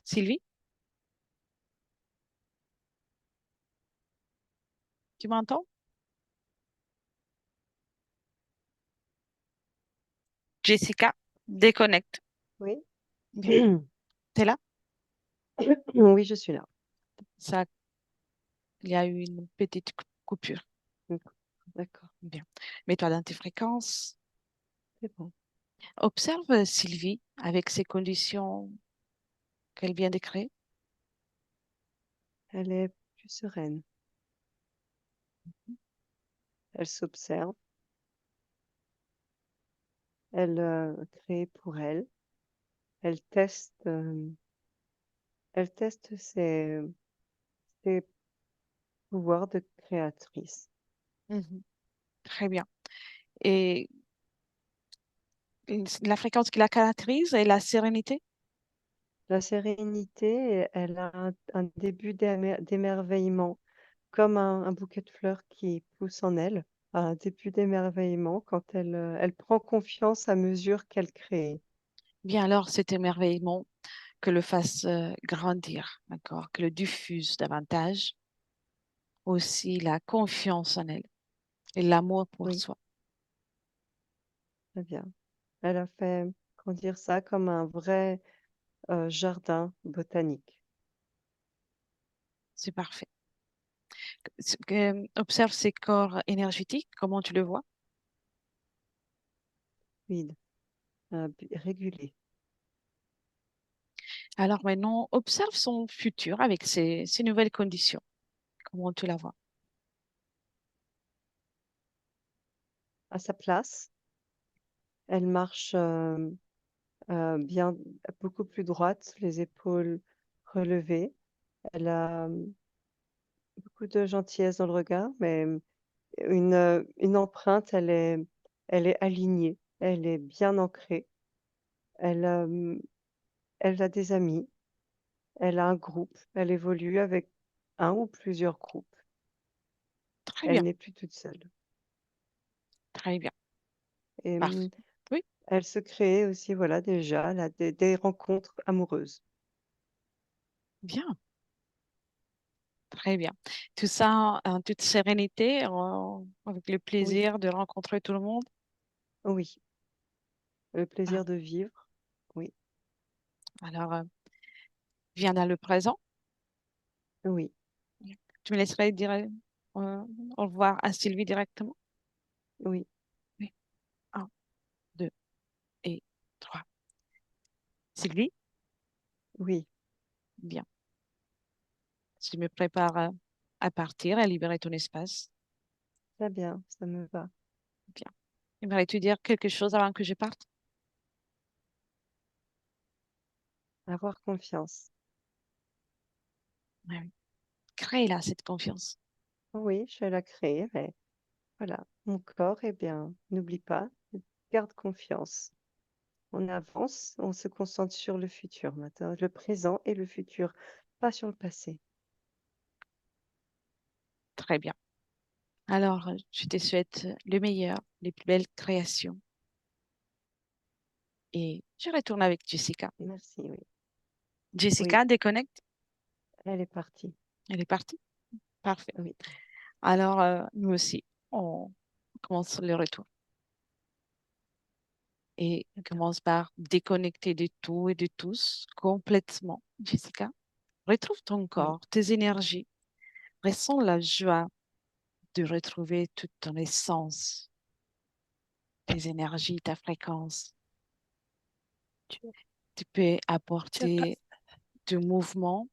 Sylvie? Tu m'entends? Jessica, déconnecte. Oui. Bien. T'es là? Oui, je suis là. Ça, il y a eu une petite coupure. D'accord, Bien. Mets-toi dans tes fréquences. c'est bon. Observe Sylvie avec ces conditions qu'elle vient de créer. Elle est plus sereine. Elle s'observe. Elle crée pour elle. Elle teste, euh, elle teste ses pouvoirs de créatrice. Mhm. Très bien. Et la fréquence qui la caractérise est la sérénité. La sérénité, elle a un début d'émerveillement, comme un bouquet de fleurs qui pousse en elle, un début d'émerveillement quand elle prend confiance à mesure qu'elle crée. Bien alors, cet émerveillement, que le fasse grandir, d'accord, que le diffuse davantage. Aussi la confiance en elle et l'amour pour Oui, soi. très bien. Elle a fait grandir ça comme un vrai jardin botanique. C'est parfait. Observe ses corps énergétiques, comment tu le vois. Fluide, régulé. Alors maintenant, observe son futur avec ses nouvelles conditions. Comment tu la vois? À sa place, elle marche bien, beaucoup plus droite, les épaules relevées. Elle a beaucoup de gentillesse dans le regard, mais une empreinte, elle est alignée, elle est bien ancrée. Elle, elle a des amis, elle a un groupe, elle évolue avec un ou plusieurs groupes. Très Elle bien, n'est plus toute seule. très bien. Et Parfait. Oui, elle se crée aussi, voilà, déjà, là, des rencontres amoureuses. bien, très bien. Tout ça en toute sérénité, avec le Oui, plaisir de rencontrer tout le monde. oui, le Ah, plaisir de vivre. Oui, alors, viens dans le présent. oui, Tu me laisserais dire au revoir à Sylvie directement? oui, Oui. Un, deux et trois. Sylvie, oui. bien. Je me prépare à partir, à libérer ton espace. Très bien, ça me va. Bien. Aimerais-tu dire quelque chose avant que je parte? Avoir confiance. Oui. Crée là cette confiance. Oui, je vais la créer, mais voilà, mon corps, eh bien, n'oublie pas, garde confiance. On avance, on se concentre sur le futur maintenant, le présent et le futur, pas sur le passé. Très bien. Alors, je te souhaite le meilleur, les plus belles créations. Et je retourne avec Jessica. Merci, oui. Oui, Jessica, déconnecte. elle est partie. Elle est partie. Parfait. Oui, Alors, nous aussi, on commence le retour. Et très bien. commence par déconnecter de tout et de tous complètement. Jessica, retrouve ton Oui, corps, tes énergies. Ressens la joie de retrouver toute ton essence, tes énergies, ta fréquence. Tu, Tu peux tu as pas. apporter du mouvement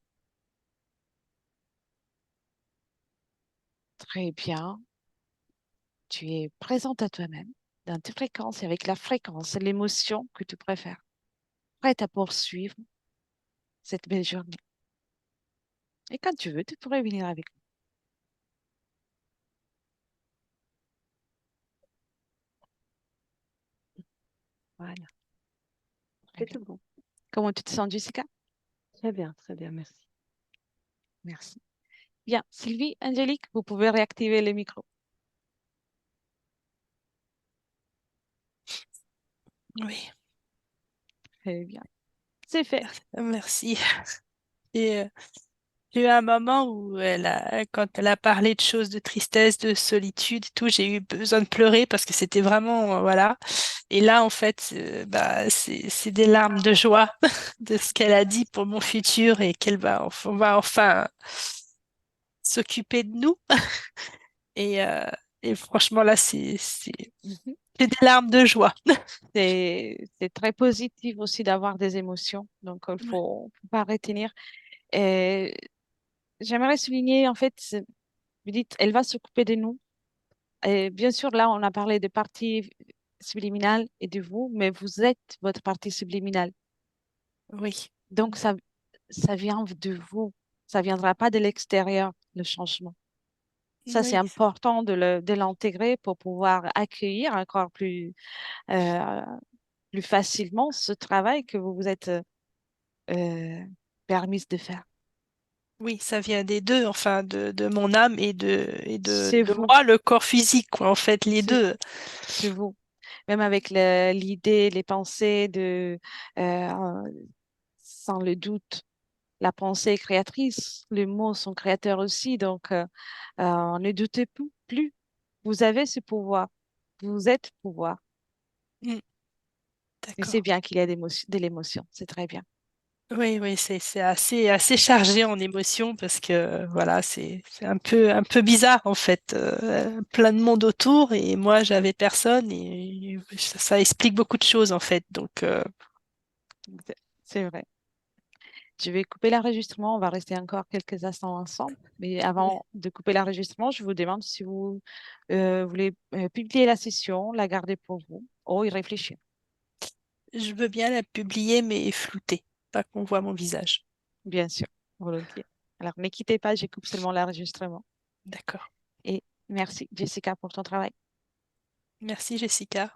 très bien. Tu es présente à toi-même dans tes fréquences et avec la fréquence et l'émotion que tu préfères. Prête à poursuivre cette belle journée. Et quand tu veux, tu pourrais venir avec nous. voilà. Très C'est bien. tout bon. Comment tu te sens, Jessica? Très bien, merci. Merci. Bien. Sylvie, Angélique, vous pouvez réactiver les micros. Oui, Très bien. C'est fait. merci. Et J'ai eu un moment où quand elle a parlé de choses de tristesse, de solitude et tout, j'ai eu besoin de pleurer parce que c'était vraiment, voilà. Et là, en fait, c'est des larmes de joie de ce qu'elle a dit pour mon futur et on va enfin s'occuper de nous. Et, euh, et franchement, là, Mhm. c'est des larmes de joie. C'est très positif aussi d'avoir des émotions, donc il Ouais. faut pas retenir. Et j'aimerais souligner, en fait, vous dites, elle va s'occuper de nous. Et bien sûr, là, on a parlé de partie subliminale et de vous, mais vous êtes votre partie subliminale. Oui, Donc, ça vient de vous. Ça viendra pas de l'extérieur, le changement. Ça, c'est oui, important de l'intégrer pour pouvoir accueillir encore euh, plus facilement ce travail que vous vous êtes euh, permise de faire. oui, ça vient des deux, enfin, de mon âme C'est de vous, moi, le corps physique, quoi, en fait, les c'est deux. c'est vous. Même avec l'idée, les pensées euh, sans le doute, la pensée est créatrice, les mots sont créateurs aussi, donc ne doutez plus. Vous avez ce pouvoir, vous êtes pouvoir. Mm, Et c'est d'accord. bien qu'il y ait de l'émotion, c'est très bien. Oui, oui, c'est assez chargé en émotions parce que voilà, c'est un peu bizarre en fait, plein de monde autour et moi j'avais personne et ça explique beaucoup de choses en fait. Donc C'est vrai. Je vais couper l'enregistrement. On va rester encore quelques instants ensemble. Mais ouais. avant de couper l'enregistrement, je vous demande si vous voulez publier la session, la garder pour vous ou y réfléchir. Je veux bien la publier mais floutée, pas qu'on voit mon visage. Bien sûr, volontiers. Alors, ne quittez pas, je coupe seulement l'enregistrement. D'accord. Et merci, Jessica, pour ton travail. Merci Jessica.